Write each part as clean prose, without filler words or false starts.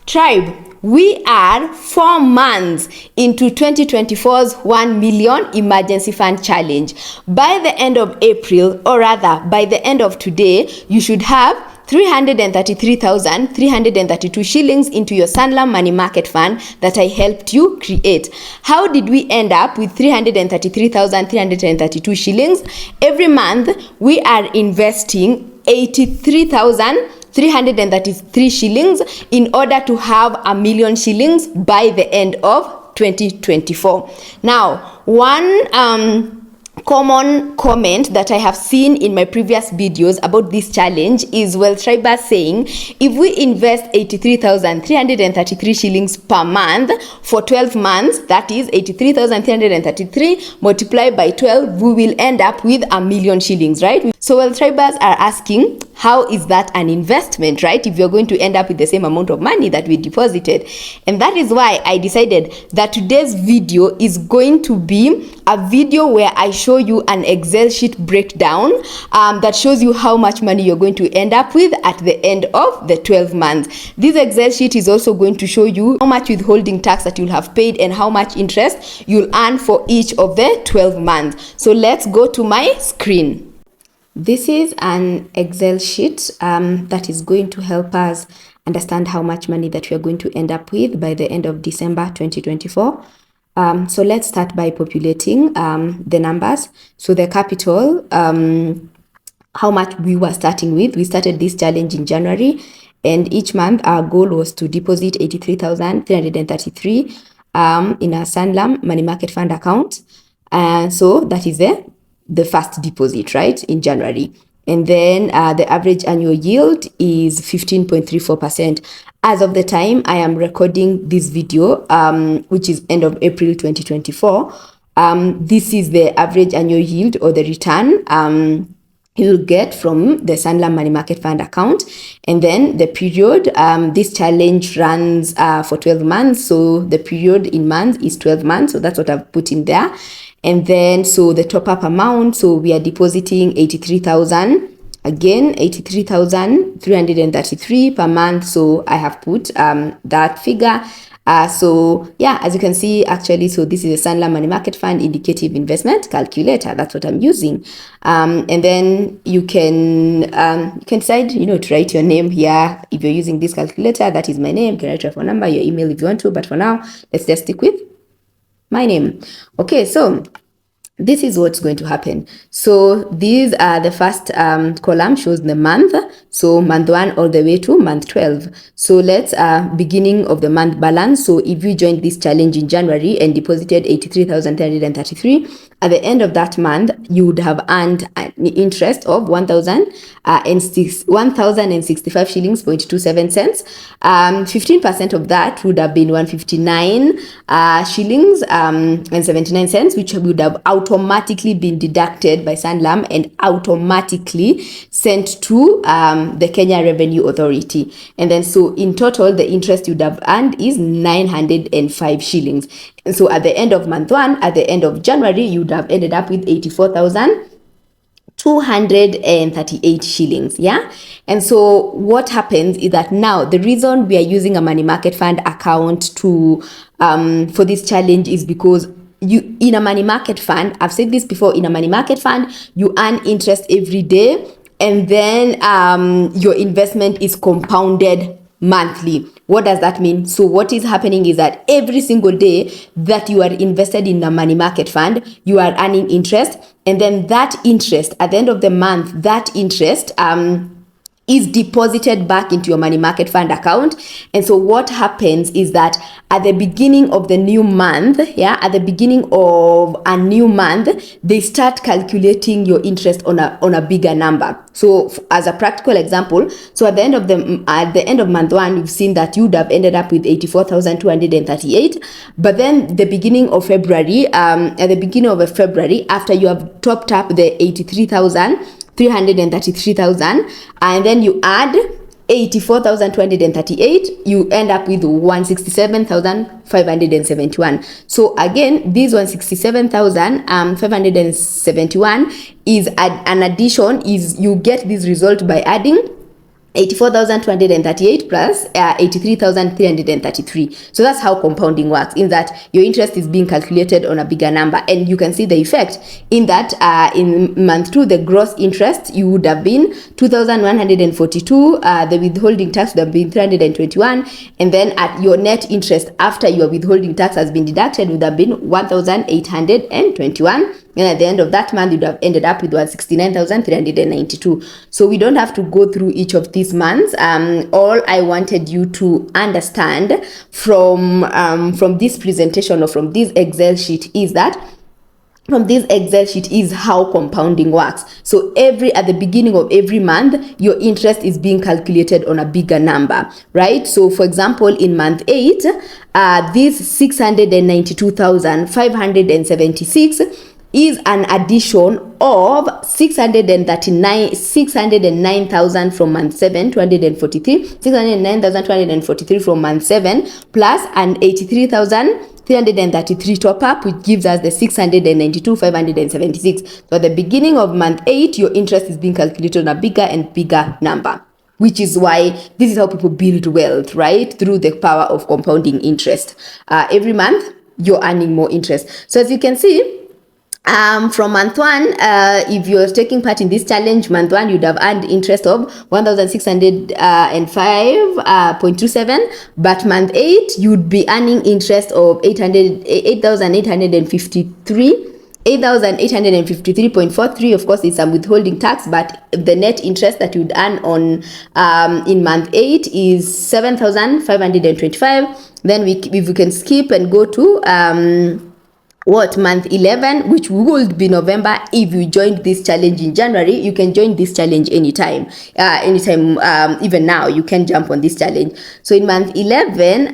Tribe, we are 4 months into 2024's 1 million emergency fund challenge. By the end of April, or rather by the end of today, you should have 333,332 shillings into your Sanlam Money Market Fund that I helped you create. How did we end up with 333,332 shillings? Every month, we are investing 83,333 shillings in order to have 1 million shillings by the end of 2024. Now, one common comment that I have seen in my previous videos about this challenge is, well, Tribers saying if we invest 83,333 shillings per month for 12 months, that is 83,333 multiplied by 12, we will end up with 1 million shillings, right? So, well, Tribers are asking, how is that an investment, right? If you're going to end up with the same amount of money that we deposited. And that is why I decided that today's video is going to be a video where I show you an Excel sheet breakdown that shows you how much money you're going to end up with at the end of the 12 months. This Excel sheet is also going to show you how much withholding tax that you'll have paid and how much interest you'll earn for each of the 12 months. So let's go to my screen. This is an Excel sheet that is going to help us understand how much money that we are going to end up with by the end of December 2024. So let's start by populating the numbers. So the capital, how much we were starting with. We started this challenge in January, and each month our goal was to deposit 83,333 in our Sanlam Money Market Fund account. So that is the first deposit, right, in January. And then the average annual yield is 15.34%. As of the time I am recording this video, which is end of April 2024, this is the average annual yield or the return you'll get from the Sanlam Money Market Fund account. And then the period, this challenge runs for 12 months. So the period in months is 12 months. So that's what I've put in there. And then, so the top up amount, so we are depositing 83,000, again, 83,333 per month. So I have put that figure. So yeah, as you can see, actually, so this is a Sanlam Money Market Fund indicative investment calculator. That's what I'm using. And then you can decide, to write your name here. If you're using this calculator, that is my name. You can write your phone number, your email if you want to, but for now, let's just stick with my name. Okay, so this is what's going to happen. So these are the first column shows the month. So month 1 all the way to month 12. So let's beginning of the month balance. So if you joined this challenge in January and deposited 83,333, at the end of that month, you would have earned an interest of 1,065 shillings 0.27 cents. 15% of that would have been 159 shillings and 79 cents, which would have automatically been deducted by Sanlam and automatically sent to the Kenya Revenue Authority. And then so in total, the interest you'd have earned is 905 shillings. And so at the end of month 1, at the end of January, you'd have ended up with 84,238 shillings. Yeah. And so what happens is that now the reason we are using a money market fund account to for this challenge is because you, in a money market fund, I've said this before, in a money market fund, you earn interest every day, and then your investment is compounded monthly. What does that mean? So what is happening is that every single day that you are invested in a money market fund, you are earning interest, and then that interest at the end of the month, that interest is deposited back into your money market fund account. And so what happens is that at the beginning of the new month, at the beginning of a new month, they start calculating your interest on a bigger number. So as a practical example, so at the end of month 1, you've seen that you'd have ended up with 84,238. But then the beginning of February, after you have topped up the 83,333,000, and then you add 84,238, you end up with 167,571. So again, this 167,571 is an addition, is you get this result by adding 84,238 plus 83,333. So that's how compounding works, in that your interest is being calculated on a bigger number. And you can see the effect in that in month 2, the gross interest, you would have been 2,142, the withholding tax would have been 321, and then at your net interest after your withholding tax has been deducted would have been 1,821. And at the end of that month, you'd have ended up with 169,392. So we don't have to go through each of these months. All I wanted you to understand from this presentation or from this Excel sheet is that how compounding works. So at the beginning of every month, your interest is being calculated on a bigger number, right? So for example, in month 8, this 692,576 is an addition of 609,000 from month 7, 609,243 from month 7, plus an 83,333 top up, which gives us the 692,576. So at the beginning of month 8, your interest is being calculated on a bigger and bigger number, which is why this is how people build wealth, right? Through the power of compounding interest. Every month, you're earning more interest. So as you can see, from month 1, if you're taking part in this challenge, month 1, you'd have earned interest of 1,605.27, but month 8, you'd be earning interest of 8,853.43. Of course, it's some withholding tax, but the net interest that you'd earn on in month 8 is 7,525. Then if we can skip and go to month 11, which would be November. If you joined this challenge in January, you can join this challenge anytime. Even now, you can jump on this challenge. So in month 11,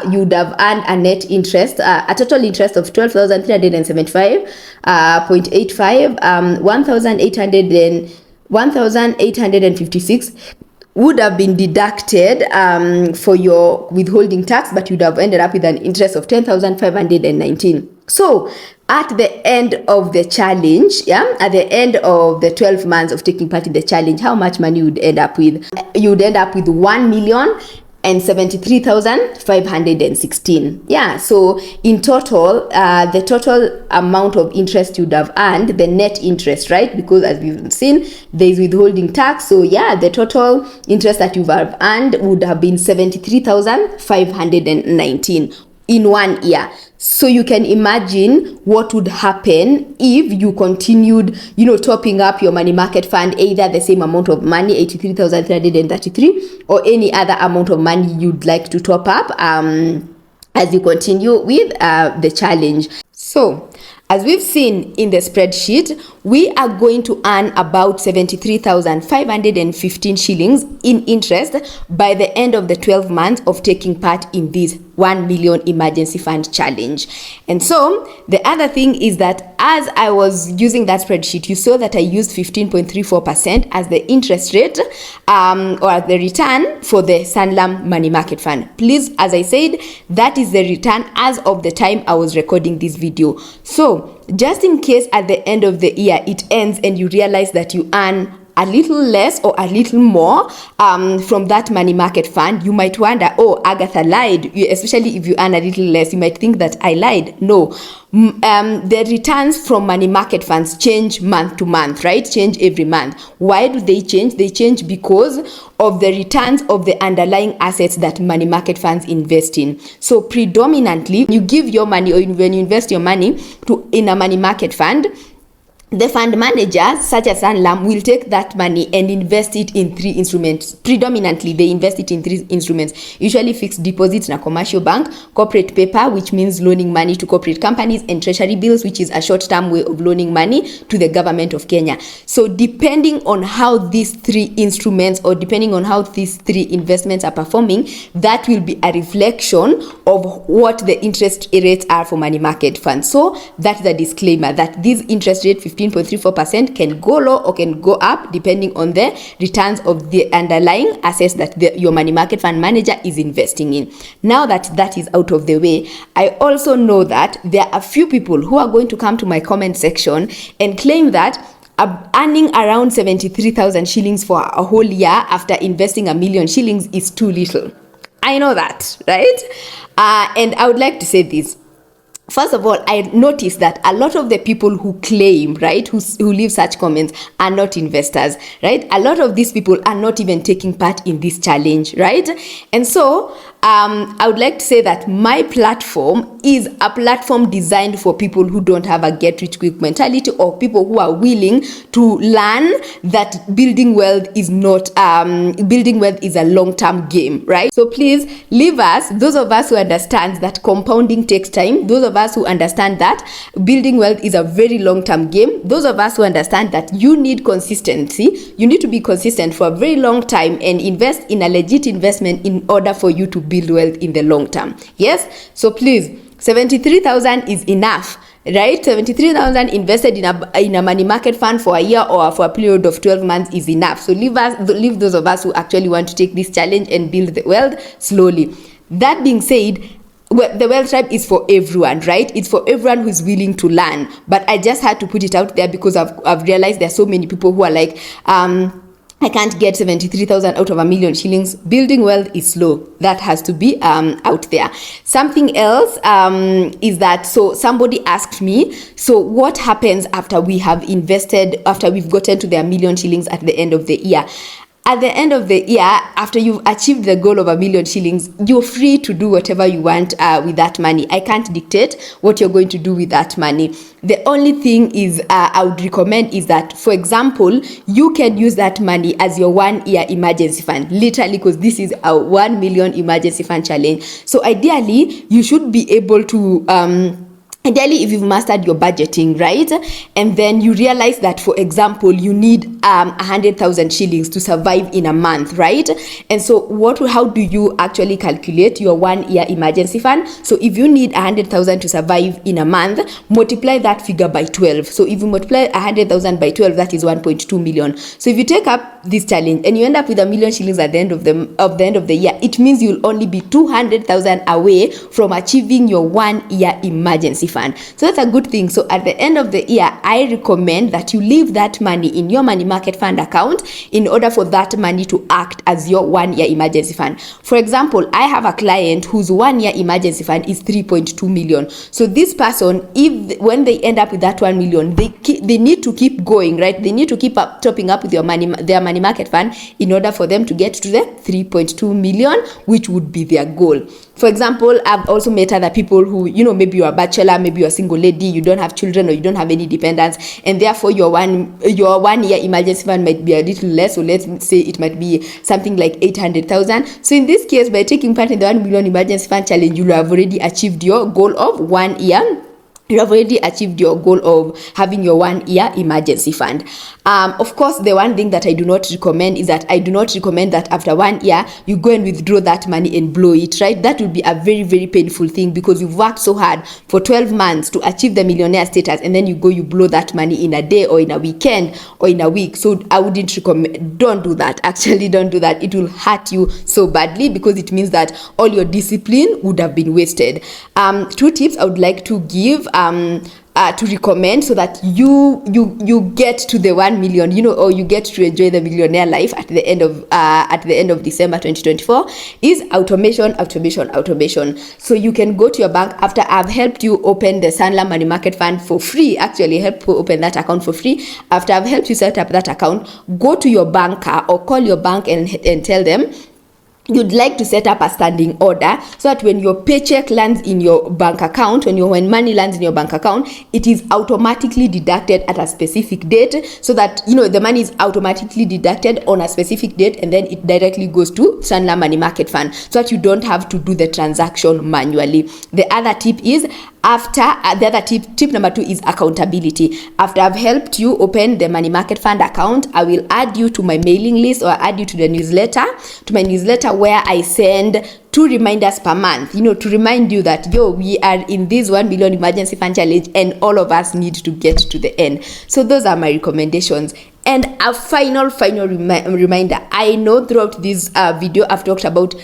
you'd have earned a net interest, a total interest of 12,375.85, 1,856 would have been deducted for your withholding tax, but you'd have ended up with an interest of 10,519. So at the end of the challenge, at the end of the 12 months of taking part in the challenge, how much money you would end up with? You would end up with 1,073,516. So in total, the total amount of interest you'd have earned, the net interest, right? Because as we've seen, there is withholding tax. So the total interest that you have earned would have been 73,519 in 1 year. So you can imagine what would happen if you continued, topping up your money market fund, either the same amount of money, 83,333, or any other amount of money you'd like to top up as you continue with the challenge. So as we've seen in the spreadsheet, we are going to earn about 73,515 shillings in interest by the end of the 12 months of taking part in this 1 million emergency fund challenge. And so the other thing is that as I was using that spreadsheet, you saw that I used 15.34% as the interest rate or the return for the Sanlam Money Market Fund. Please, as I said, that is the return as of the time I was recording this video. So just in case at the end of the year it ends and you realize that you earn a little less or a little more from that money market fund, you might wonder, oh, Agatha lied. Especially if you earn a little less, you might think that I lied. No, the returns from money market funds change month to month, right? Change every month. Why do they change? They change because of the returns of the underlying assets that money market funds invest in. So predominantly, you give your money, or when you invest your money in a money market fund, the fund managers, such as Sanlam, will take that money and invest it in 3 instruments. Predominantly, they invest it in 3 instruments, usually fixed deposits in a commercial bank, corporate paper, which means loaning money to corporate companies, and treasury bills, which is a short-term way of loaning money to the government of Kenya. So depending on how these 3 instruments, or depending on how these 3 investments are performing, that will be a reflection of what the interest rates are for money market funds. So that's the disclaimer, that these interest rates, 15.34%, can go low or can go up depending on the returns of the underlying assets that your money market fund manager is investing in. Now that that is out of the way, I also know that there are a few people who are going to come to my comment section and claim that earning around 73,000 shillings for a whole year after investing 1,000,000 shillings is too little. I know that, right? And I would like to say this. First of all, I noticed that a lot of the people who claim, right, who leave such comments are not investors, right? A lot of these people are not even taking part in this challenge, right? And so I would like to say that my platform is a platform designed for people who don't have a get-rich-quick mentality, or people who are willing to learn that building wealth is not building wealth is a long-term game, right? So please leave us, those of us who understand that compounding takes time, those of us who understand that building wealth is a very long-term game, those of us who understand that you need consistency, you need to be consistent for a very long time and invest in a legit investment in order for you to build wealth in the long term. Yes, so please, 73,000 is enough, right? 73,000 invested in a money market fund for a year or for a period of 12 months is enough. So leave those of us who actually want to take this challenge and build the wealth slowly. That being said, the Wealth Tribe is for everyone, right? It's for everyone who's willing to learn. But I just had to put it out there because I've realized there are so many people who are like, I can't get 73,000 out of 1,000,000 shillings. Building wealth is slow. That has to be out there. Something else is that, so somebody asked me, so what happens after we have invested, after we've gotten to the 1,000,000 shillings at the end of the year? At the end of the year, after you've achieved the goal of 1,000,000 shillings, you're free to do whatever you want with that money. I can't dictate what you're going to do with that money. The only thing is I would recommend is that, for example, you can use that money as your 1-year emergency fund, literally, because this is a 1,000,000 emergency fund challenge. So ideally, you should be able to ideally, if you've mastered your budgeting, right, and then you realize that, for example, you need 100,000 shillings to survive in a month, right? And so how do you actually calculate your 1-year emergency fund? So if you need 100,000 to survive in a month, multiply that figure by 12. So if you multiply 100,000 by 12, that is 1.2 million. So if you take up this challenge and you end up with 1,000,000 shillings at the end of the year, it means you'll only be 200,000 away from achieving your 1-year emergency fund. So that's a good thing. So at the end of the year, I recommend that you leave that money in your money market fund account in order for that money to act as your 1-year emergency fund. For example, I have a client whose 1-year emergency fund is 3.2 million. So this person, when they end up with that 1 million, they need to keep going, right? They need to keep topping up with their money market fund in order for them to get to the 3.2 million, which would be their goal. For example, I've also met other people who, maybe you're a bachelor, maybe you're a single lady, you don't have children or you don't have any dependents, and therefore your 1-year emergency fund might be a little less. So let's say it might be something like 800,000. So in this case, by taking part in the 1,000,000 emergency fund challenge, you have already achieved your goal of 1 year. You have already achieved your goal of having your 1-year emergency fund. Of course, the one thing that I do not recommend is that I do not recommend that after 1 year, you go and withdraw that money and blow it, right? That would be a very, very painful thing because you've worked so hard for 12 months to achieve the millionaire status, and then you blow that money in a day or in a weekend or in a week. So I wouldn't recommend, don't do that. Actually, don't do that. It will hurt you so badly because it means that all your discipline would have been wasted. 2 tips I would like to give to recommend so that you get to the 1 million, or you get to enjoy the millionaire life at the end of December 2024 is automation. So you can go to your bank after I've helped you open the Sanlam Money Market Fund for free. Actually, help you open that account for free. After I've helped you set up that account, go to your banker or call your bank and tell them you'd like to set up a standing order so that when your paycheck lands in your bank account, when money lands in your bank account, it is automatically deducted at a specific date, so that the money is automatically deducted on a specific date, and then it directly goes to Sanlam Money Market Fund, so that you don't have to do the transaction manually. The other tip is tip number 2 is accountability. After I've helped you open the money market fund account, I will add you to my mailing list or add you to the newsletter, where I send 2 reminders per month, to remind you that, we are in this 1 million emergency fund challenge and all of us need to get to the end. So those are my recommendations. And a final reminder. I know throughout this video I've talked about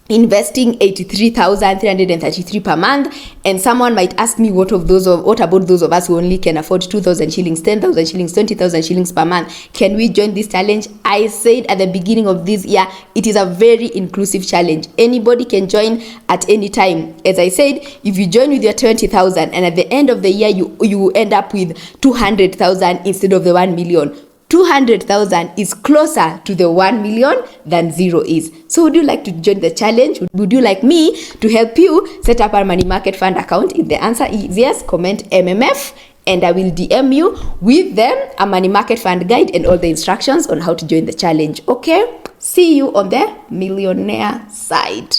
investing 83,333 per month. And someone might ask me, what about those of us who only can afford 2,000 shillings, 10,000 shillings, 20,000 shillings per month? Can we join this challenge? I said at the beginning of this year, it is a very inclusive challenge. Anybody can join at any time. As I said, if you join with your 20,000 and at the end of the year you end up with 200,000 instead of the 1 million, 200,000 is closer to the 1 million than 0 is. So would you like to join the challenge? Would you like me to help you set up a money market fund account? If the answer is yes, comment MMF and I will DM you with them a money market fund guide and all the instructions on how to join the challenge. Okay? See you on the millionaire side.